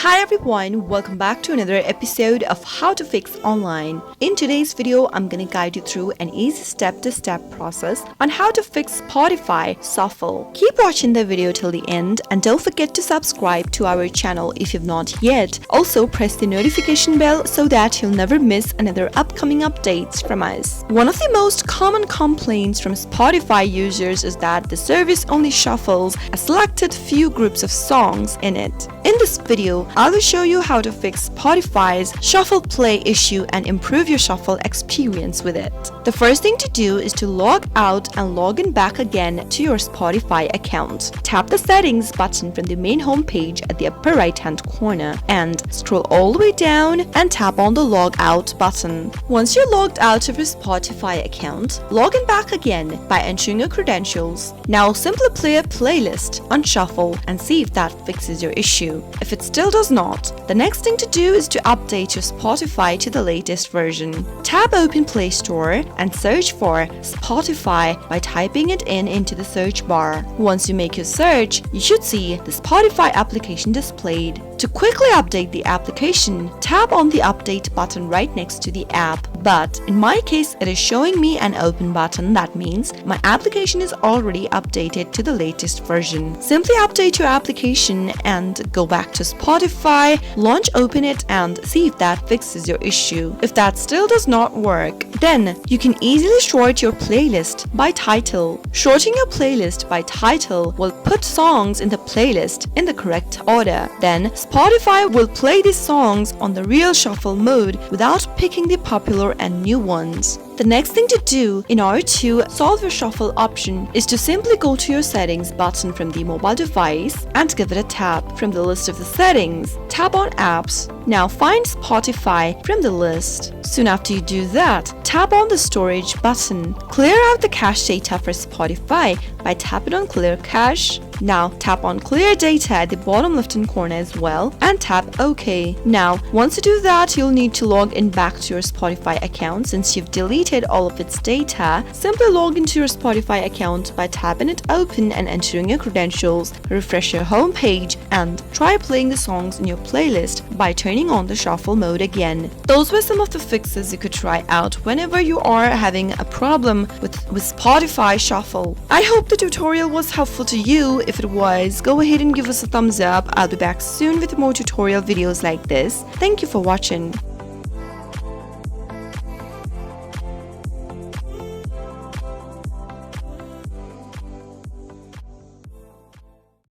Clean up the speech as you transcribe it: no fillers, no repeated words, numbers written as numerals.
Hi everyone, welcome back to another episode of How to Fix Online. In today's video, I'm gonna guide you through an easy step-to-step process on how to fix Spotify Shuffle. Keep watching the video till the end and don't forget to subscribe to our channel if you've not yet. Also press the notification bell so that you'll never miss another upcoming updates from us. One of the most common complaints from Spotify users is that the service only shuffles a selected few groups of songs in it. In this video, I will show you how to fix Spotify's shuffle play issue and improve your shuffle experience with it. The first thing to do is to log out and log in back again to your Spotify account. Tap the settings button from the main home page at the upper right hand corner and scroll all the way down and tap on the log out button. Once you're logged out of your Spotify account, log in back again by entering your credentials. Now simply play a playlist on shuffle and see if that fixes your issue. If it still does not, the next thing to do is to update your Spotify to the latest version. Tap open Play Store and search for Spotify by typing it into the search bar. Once you make your search, you should see the Spotify application displayed. To quickly update the application, tap on the update button right next to the app. But in my case, it is showing me an open button. That means my application is already updated to the latest version. Simply update your application and go back to Spotify, launch open it and see if that fixes your issue. If that still does not work, then you can easily sort your playlist by title. Sorting your playlist by title will put songs in the playlist in the correct order. Then Spotify will play these songs on the real shuffle mode without picking the popular and new ones. The next thing to do in order to solve your shuffle option is to simply go to your settings button from the mobile device and give it a tap. From the list of the settings, tap on apps. Now find Spotify from the list. Soon after you do that, tap on the storage button. Clear out the cache data for Spotify by tapping on clear cache. Now tap on clear data at the bottom left hand corner as well and tap OK. Now once you do that, you'll need to log in back to your Spotify account. Since you've deleted all of its data, simply log into your Spotify account by tapping it open and entering your credentials. Refresh your home page and try playing the songs in your playlist by turning on the shuffle mode again. Those were some of the fixes you could try out whenever you are having a problem with Spotify Shuffle. I hope the tutorial was helpful to you. If it was, go ahead and give us a thumbs up. I'll be back soon with more tutorial videos like this. Thank you for watching.